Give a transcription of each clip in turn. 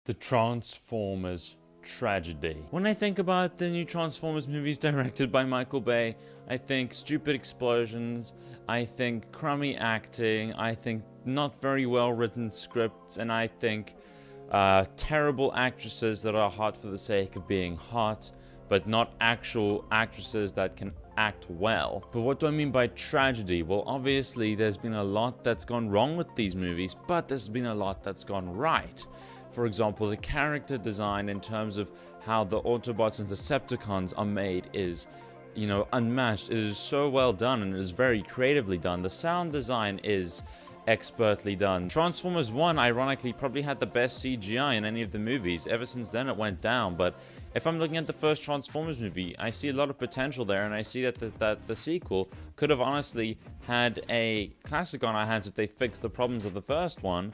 The Transformers tragedy. When I think about the new Transformers movies directed by Michael Bay, I think stupid explosions, I think crummy acting, I think not very well written scripts, and I think terrible actresses that are hot for the sake of being hot, but not actual actresses that can act well. But what do I mean by tragedy? Well, obviously there's been a lot that's gone wrong with these movies, but there's been a lot that's gone right. For example, the character design in terms of how the Autobots and Decepticons are made is, unmatched. It is so well done and it is very creatively done. The sound design is expertly done. Transformers 1, ironically, probably had the best CGI in any of the movies. Ever since then, it went down. But if I'm looking at the first Transformers movie, I see a lot of potential there, and I see that the sequel could have honestly had a classic on our hands if they fixed the problems of the first one.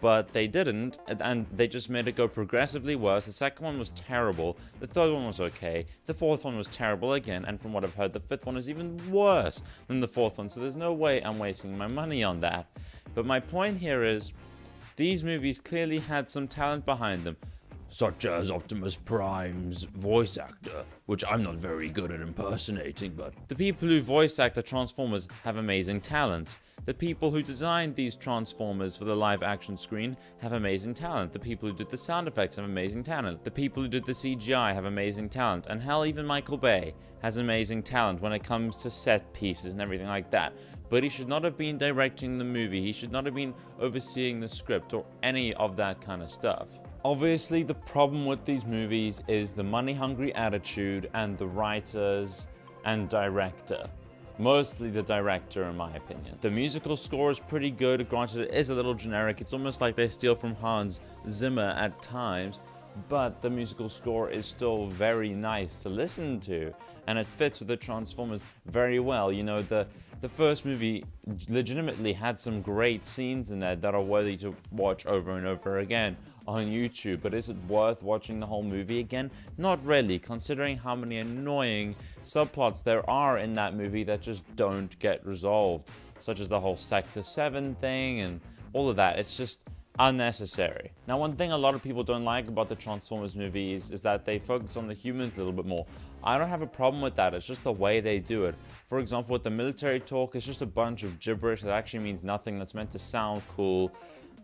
But they didn't, and they just made it go progressively worse. The second one was terrible, the third one was okay, the fourth one was terrible again, and from what I've heard, the fifth one is even worse than the fourth one, so there's no way I'm wasting my money on that. But my point here is, these movies clearly had some talent behind them, such as Optimus Prime's voice actor, which I'm not very good at impersonating, but the people who voice act the Transformers have amazing talent. The people who designed these Transformers for the live action screen have amazing talent. The people who did the sound effects have amazing talent. The people who did the CGI have amazing talent. And hell, even Michael Bay has amazing talent when it comes to set pieces and everything like that. But he should not have been directing the movie. He should not have been overseeing the script or any of that kind of stuff. Obviously, the problem with these movies is the money-hungry attitude and the writers and director. Mostly the director, in my opinion. The musical score is pretty good, granted it is a little generic. It's almost like they steal from Hans Zimmer at times, but the musical score is still very nice to listen to, and it fits with the Transformers very well. The first movie legitimately had some great scenes in there that are worthy to watch over and over again on YouTube, but is it worth watching the whole movie again? Not really, considering how many annoying subplots there are in that movie that just don't get resolved, such as the whole Sector 7 thing and all of that. It's just unnecessary. Now, one thing a lot of people don't like about the Transformers movies is that they focus on the humans a little bit more. I don't have a problem with that, it's just the way they do it. For example, with the military talk, it's just a bunch of gibberish that actually means nothing, that's meant to sound cool,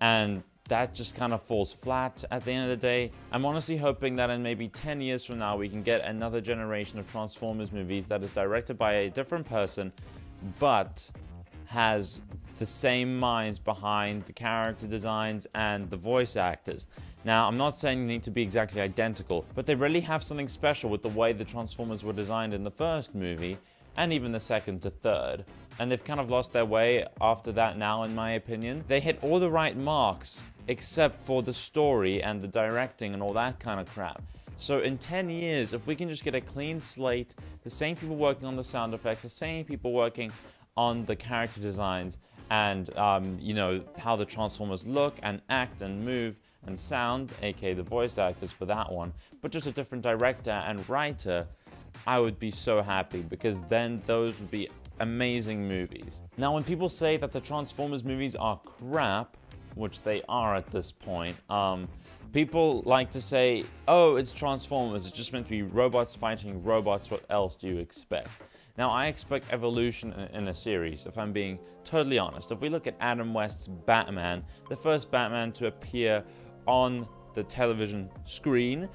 and that just kind of falls flat at the end of the day. I'm honestly hoping that in maybe 10 years from now, we can get another generation of Transformers movies that is directed by a different person, but has the same minds behind the character designs and the voice actors. Now, I'm not saying they need to be exactly identical, but they really have something special with the way the Transformers were designed in the first movie, and even the second to third. And they've kind of lost their way after that now, in my opinion. They hit all the right marks, except for the story and the directing and all that kind of crap. So in 10 years, if we can just get a clean slate, the same people working on the sound effects, the same people working on the character designs, and how the Transformers look and act and move and sound, aka the voice actors for that one, but just a different director and writer, I would be so happy, because then those would be amazing movies. Now, when people say that the Transformers movies are crap, which they are at this point, people like to say, oh, it's Transformers, it's just meant to be robots fighting robots, what else do you expect? Now, I expect evolution in a series, if I'm being totally honest. If we look at Adam West's Batman, the first Batman to appear on the television screen,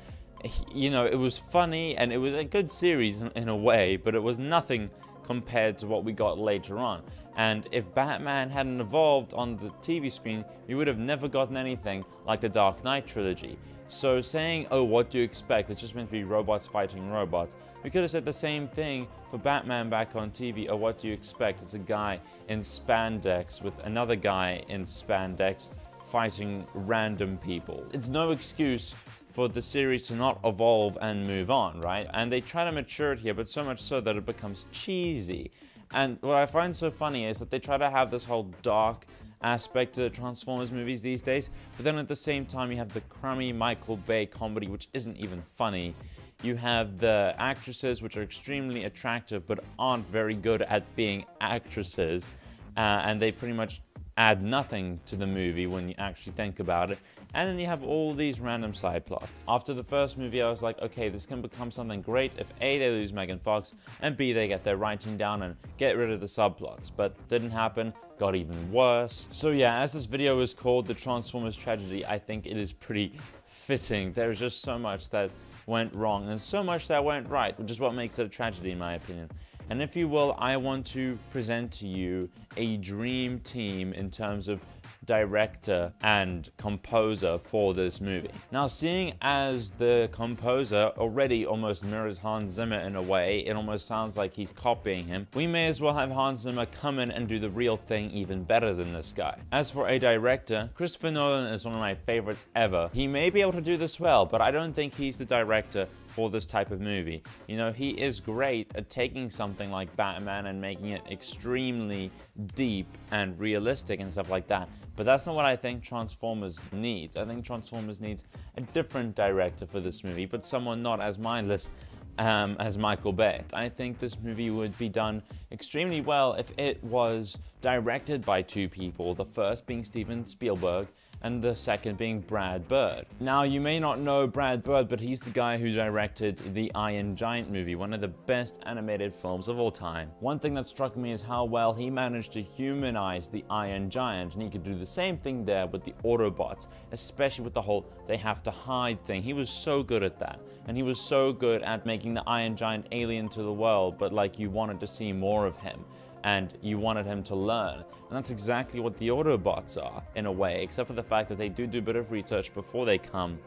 it was funny and it was a good series in a way, but it was nothing compared to what we got later on. And if Batman hadn't evolved on the TV screen, we would have never gotten anything like the Dark Knight trilogy. So saying, oh, what do you expect? It's just meant to be robots fighting robots. We could have said the same thing for Batman back on TV. Oh, what do you expect? It's a guy in spandex with another guy in spandex fighting random people. It's no excuse for the series to not evolve and move on, right? And they try to mature it here, but so much so that it becomes cheesy. And what I find so funny is that they try to have this whole dark aspect to the Transformers movies these days, but then at the same time you have the crummy Michael Bay comedy, which isn't even funny. You have the actresses, which are extremely attractive but aren't very good at being actresses, and they pretty much add nothing to the movie when you actually think about it. And then you have all these random side plots. After the first movie, I was like, okay, this can become something great if A, they lose Megan Fox, and B, they get their writing down and get rid of the subplots. But didn't happen, got even worse. So yeah, as this video is called The Transformers Tragedy, I think it is pretty fitting. There's just so much that went wrong and so much that went right, which is what makes it a tragedy in my opinion. And if you will, I want to present to you a dream team in terms of director and composer for this movie. Now, seeing as the composer already almost mirrors Hans Zimmer in a way, it almost sounds like he's copying him, we may as well have Hans Zimmer come in and do the real thing even better than this guy. As for a director, Christopher Nolan is one of my favorites ever. He may be able to do this well, but I don't think he's the director for this type of movie. You know, he is great at taking something like Batman and making it extremely deep and realistic and stuff like that. But that's not what I think Transformers needs. I think Transformers needs a different director for this movie, but someone not as mindless as Michael Bay. I think this movie would be done extremely well if it was directed by two people, the first being Steven Spielberg and the second being Brad Bird. Now, you may not know Brad Bird, but he's the guy who directed the Iron Giant movie, one of the best animated films of all time. One thing that struck me is how well he managed to humanize the Iron Giant, and he could do the same thing there with the Autobots, especially with the whole they have to hide thing. He was so good at that, and he was so good at making the Iron Giant alien to the world, but like you wanted to see more of him, and you wanted him to learn. And that's exactly what the Autobots are, in a way, except for the fact that they do a bit of research before they come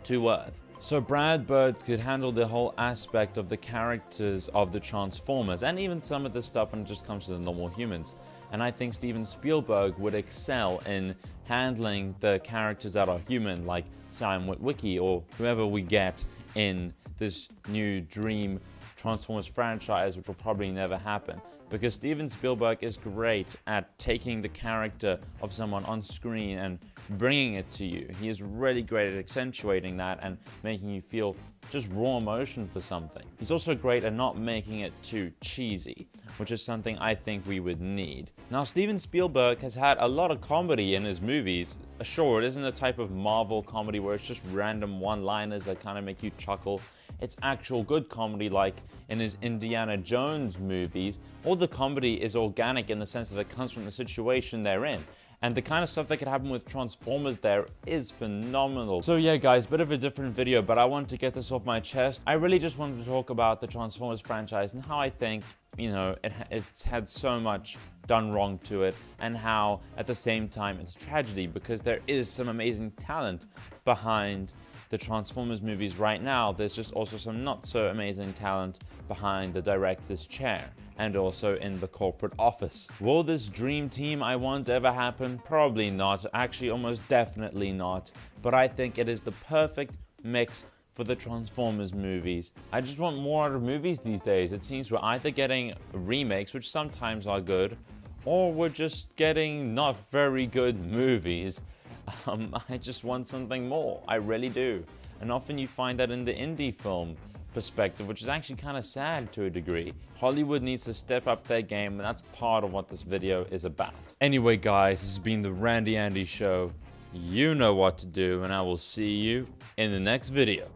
to Earth. So Brad Bird could handle the whole aspect of the characters of the Transformers, and even some of the stuff when it just comes to the normal humans. And I think Steven Spielberg would excel in handling the characters that are human, like Sam Witwicky or whoever we get in this new dream Transformers franchise, which will probably never happen. Because Steven Spielberg is great at taking the character of someone on screen and bringing it to you. He is really great at accentuating that and making you feel just raw emotion for something. He's also great at not making it too cheesy, which is something I think we would need. Now, Steven Spielberg has had a lot of comedy in his movies. Sure, it isn't the type of Marvel comedy where it's just random one-liners that kind of make you chuckle. It's actual good comedy, like in his Indiana Jones movies. All the comedy is organic in the sense that it comes from the situation they're in. And the kind of stuff that could happen with Transformers there is phenomenal. So yeah, guys, bit of a different video, but I wanted to get this off my chest. I really just wanted to talk about the Transformers franchise and how I think, you know, it's had so much done wrong to it, and how at the same time it's tragedy, because there is some amazing talent behind the Transformers movies right now. There's just also some not so amazing talent behind the director's chair and also in the corporate office. Will this dream team I want ever happen? Probably not. Actually, almost definitely not. But I think it is the perfect mix for the Transformers movies. I just want more out of movies these days. It seems we're either getting remakes, which sometimes are good, or we're just getting not very good movies. I just want something more. I really do. And often you find that in the indie film perspective, which is actually kind of sad to a degree. Hollywood needs to step up their game, and that's part of what this video is about. Anyway, guys, this has been the Randy Andy Show. You know what to do, and I will see you in the next video.